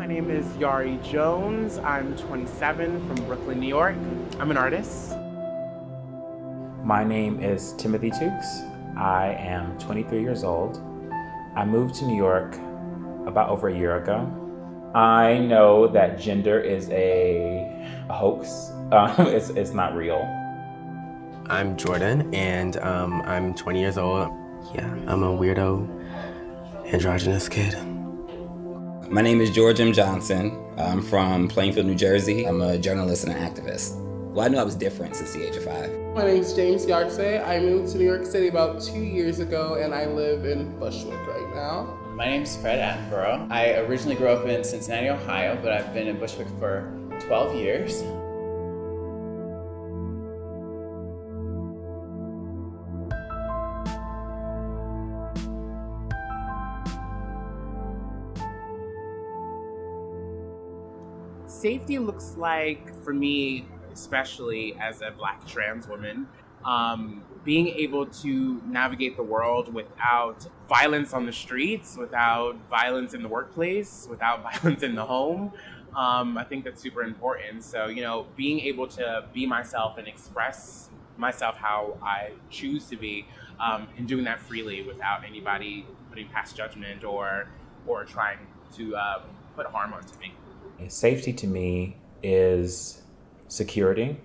name is Yari Jones. I'm 27 from Brooklyn, New York. I'm an artist. My name is Timothy Tukes. I am 23 years old. I moved to New York about over a year ago. I know that gender is a hoax. It's not real. I'm Jordan, and I'm 20 years old. Yeah, I'm a weirdo, androgynous kid. My name is George M. Johnson. I'm from Plainfield, New Jersey. I'm a journalist and an activist. Well, I knew I was different since the age of 5. My name is James Yarse. I moved to New York City about 2 years ago, and I live in Bushwick right now. My name's Fred Attenborough. I originally grew up in Cincinnati, Ohio, but I've been in Bushwick for 12 years. Safety looks like, for me, especially as a Black trans woman, being able to navigate the world without violence on the streets, without violence in the workplace, without violence in the home. I think that's super important. So, being able to be myself and express myself how I choose to be, and doing that freely without anybody putting past judgment or trying to put harm onto me. Safety to me is security,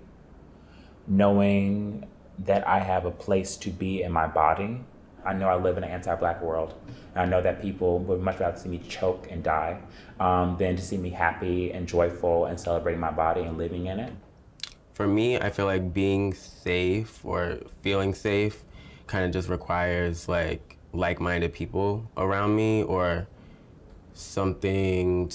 knowing that I have a place to be in my body. I know I live in an anti-Black world. I know that people would much rather see me choke and die than to see me happy and joyful and celebrating my body and living in it. For me, I feel like being safe or feeling safe kind of just requires like-minded people around me, or something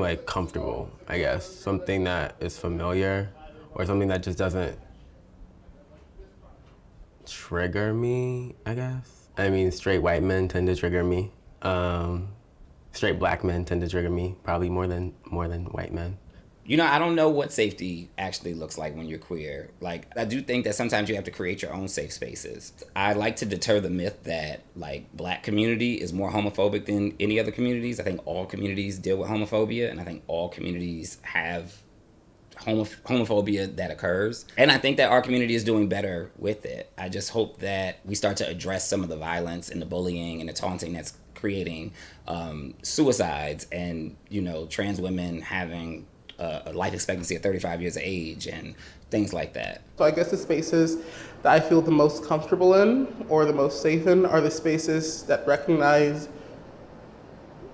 like comfortable, I guess. Something that is familiar, or something that just doesn't trigger me, I guess. I mean, straight white men tend to trigger me. Straight Black men tend to trigger me, probably more than white men. I don't know what safety actually looks like when you're queer. I do think that sometimes you have to create your own safe spaces. I like to deter the myth that, Black community is more homophobic than any other communities. I think all communities deal with homophobia, and I think all communities have homophobia that occurs. And I think that our community is doing better with it. I just hope that we start to address some of the violence and the bullying and the taunting that's creating suicides and, trans women having a life expectancy of 35 years of age and things like that. So I guess the spaces that I feel the most comfortable in or the most safe in are the spaces that recognize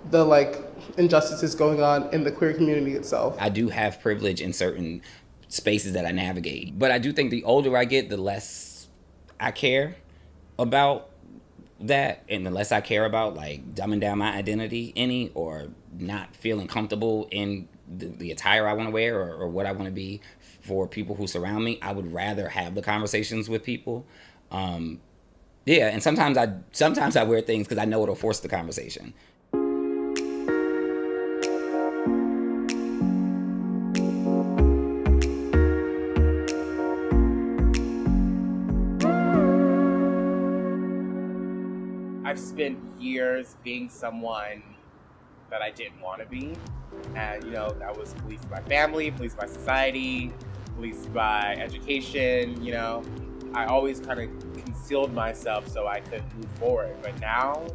the injustices going on in the queer community itself. I do have privilege in certain spaces that I navigate, but I do think the older I get, the less I care about that, and the less I care about dumbing down my identity or not feeling comfortable in the attire I want to wear or what I want to be for people who surround me. I would rather have the conversations with people. And sometimes I wear things because I know it'll force the conversation. I've spent years being someone that I didn't want to be. And, that was policed by family, policed by society, policed by education, I always kind of concealed myself so I could move forward. But now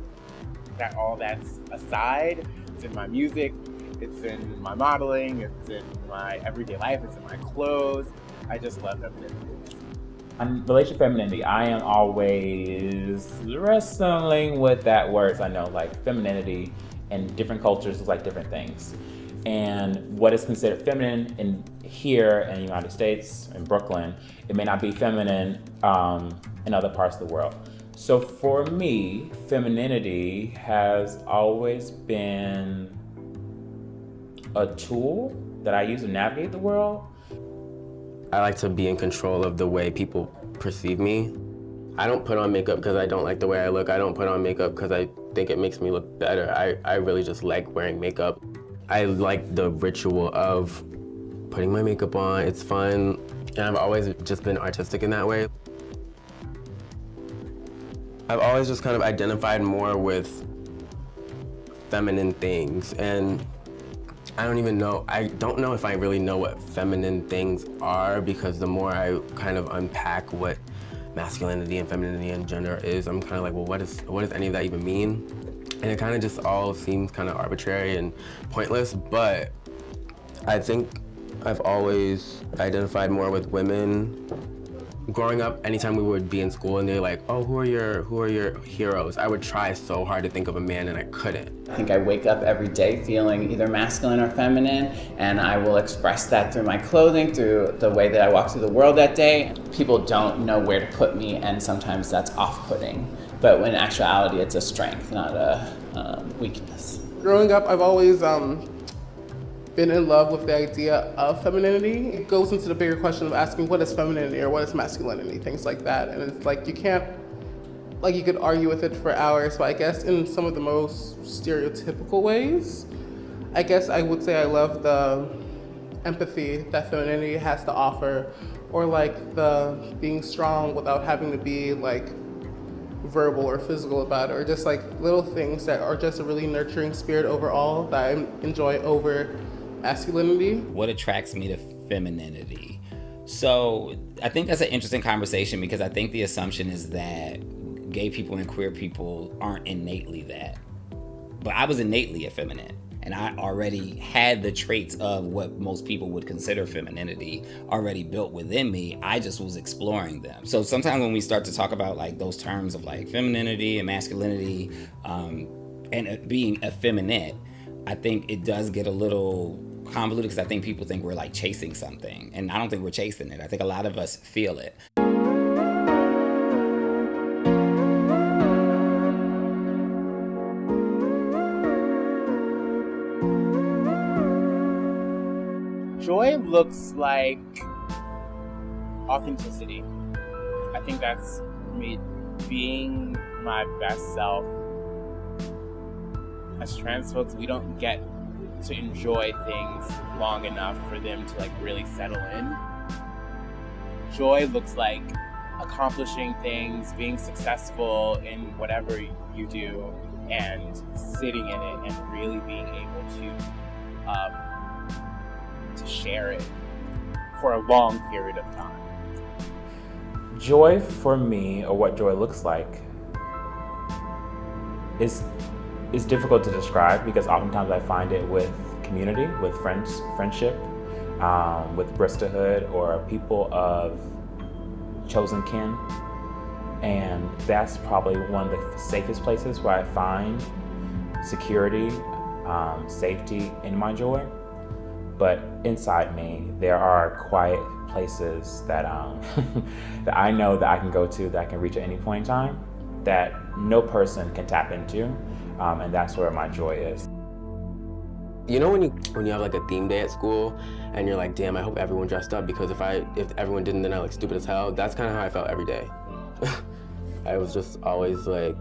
that all that's aside, it's in my music, it's in my modeling, it's in my everyday life, it's in my clothes. I just love femininity. In relation to femininity, I am always wrestling with that word. I know femininity in different cultures is different things. And what is considered feminine here in the United States, in Brooklyn, it may not be feminine in other parts of the world. So for me, femininity has always been a tool that I use to navigate the world. I like to be in control of the way people perceive me. I don't put on makeup because I don't like the way I look. I don't put on makeup because I think it makes me look better. I really just like wearing makeup. I like the ritual of putting my makeup on. It's fun. And I've always just been artistic in that way. I've always just kind of identified more with feminine things. And I don't even know. I don't know if I really know what feminine things are, because the more I kind of unpack what masculinity and femininity and gender is, I'm kind of like, well, what does any of that even mean? And it kind of just all seems kind of arbitrary and pointless, but I think I've always identified more with women. Growing up, anytime we would be in school and they're like, oh, who are your heroes? I would try so hard to think of a man and I couldn't. I think I wake up every day feeling either masculine or feminine, and I will express that through my clothing, through the way that I walk through the world that day. People don't know where to put me, and sometimes that's off-putting. But in actuality, it's a strength, not a weakness. Growing up, I've always been in love with the idea of femininity. It goes into the bigger question of asking what is femininity or what is masculinity, things like that. And it's like you can't, like you could argue with it for hours, but I guess in some of the most stereotypical ways, I guess I would say I love the empathy that femininity has to offer, or like the being strong without having to be like verbal or physical about it, or just like little things that are just a really nurturing spirit overall that I enjoy over masculinity. What attracts me to femininity? So I think that's an interesting conversation, because I think the assumption is that gay people and queer people aren't innately that. But I was innately effeminate, and I already had the traits of what most people would consider femininity already built within me. I just was exploring them. So sometimes when we start to talk about like those terms of like femininity and masculinity and being effeminate, I think it does get a little convoluted, because I think people think we're like chasing something, and I don't think we're chasing it. I think a lot of us feel it. Joy looks like authenticity. I think that's me being my best self. As trans folks, we don't get to enjoy things long enough for them to like really settle in. Joy looks like accomplishing things, being successful in whatever you do, and sitting in it and really being able to share it for a long period of time. Joy for me, or what joy looks like, is difficult to describe, because oftentimes I find it with community, with friendship, with sisterhood, or people of chosen kin. And that's probably one of the safest places where I find security, safety in my joy. But inside me, there are quiet places that that I know that I can go to, that I can reach at any point in time, that no person can tap into. And that's where my joy is. You know when you have like a theme day at school and you're like, damn, I hope everyone dressed up, because if everyone didn't, then I look stupid as hell. That's kind of how I felt every day. I was just always like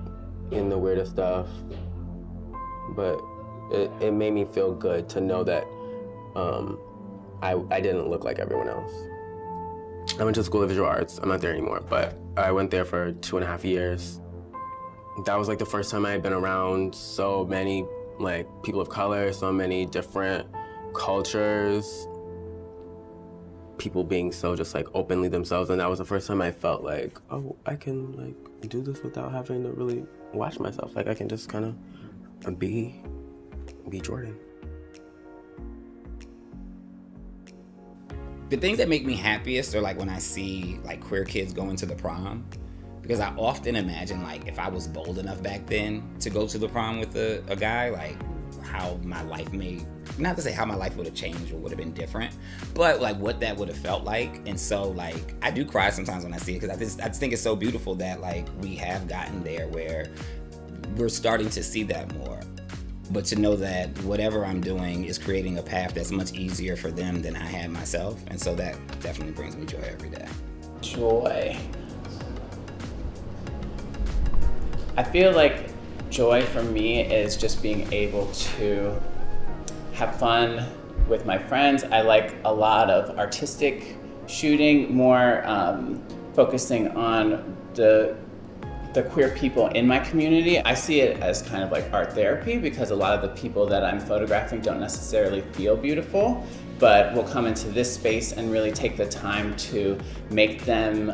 in the weirdest stuff, but it made me feel good to know that I didn't look like everyone else. I went to School of Visual Arts. I'm not there anymore, but I went there for 2.5 years. That was like the first time I had been around so many like people of color, so many different cultures, people being so just like openly themselves. And that was the first time I felt like, oh, I can like do this without having to really watch myself. Like I can just kind of be Jordan. The things that make me happiest are like when I see like queer kids going to the prom. Because I often imagine, like, if I was bold enough back then to go to the prom with a guy, like, how my life not to say how my life would have changed or would have been different, but, like, what that would have felt like. And so, like, I do cry sometimes when I see it, because I just think it's so beautiful that, like, we have gotten there where we're starting to see that more. But to know that whatever I'm doing is creating a path that's much easier for them than I had myself. And so that definitely brings me joy every day. Joy. I feel like joy for me is just being able to have fun with my friends. I like a lot of artistic shooting, more focusing on the the queer people in my community. I see it as kind of like art therapy, because a lot of the people that I'm photographing don't necessarily feel beautiful, but will come into this space and really take the time to make them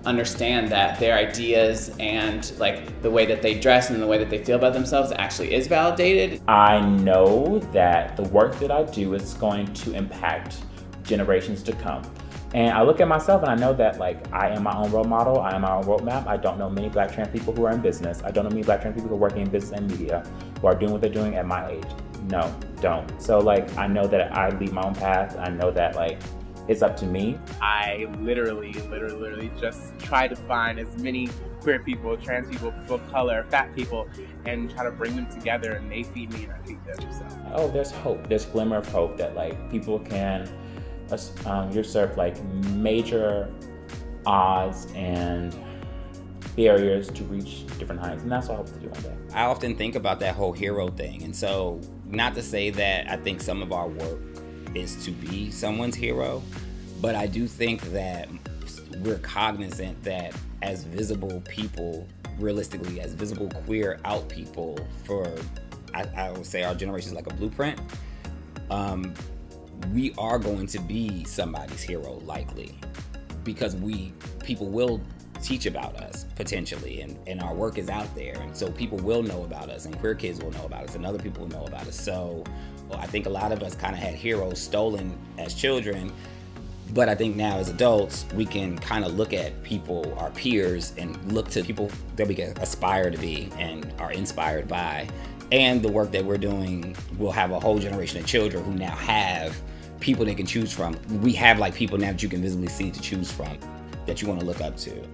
understand that their ideas and like the way that they dress and the way that they feel about themselves actually is validated. I know that the work that I do is going to impact generations to come. And I look at myself and I know that like I am my own role model, I am my own roadmap. I don't know many Black trans people who are in business. I don't know many Black trans people who are working in business and media who are doing what they're doing at my age. No, don't. So like I know that I lead my own path. I know that like it's up to me. I literally just try to find as many queer people, trans people, people of color, fat people, and try to bring them together, and they feed me and I feed them. So. Oh, there's hope. There's glimmer of hope that like people can usurp like major odds and barriers to reach different heights, and that's what I hope to do one day. I often think about that whole hero thing, and so not to say that I think some of our work is to be someone's hero, but I do think that we're cognizant that as visible people, realistically, as visible queer out people for, I would say our generation is like a blueprint. We are going to be somebody's hero likely, because people will teach about us potentially, and our work is out there, and so people will know about us, and queer kids will know about us, and other people will know about us. So I think a lot of us kind of had heroes stolen as children, but I think now as adults we can kind of look at people, our peers, and look to people that we can aspire to be and are inspired by. And the work that we're doing will have a whole generation of children who now have people they can choose from. We have like people now that you can visibly see to choose from, that you want to look up to.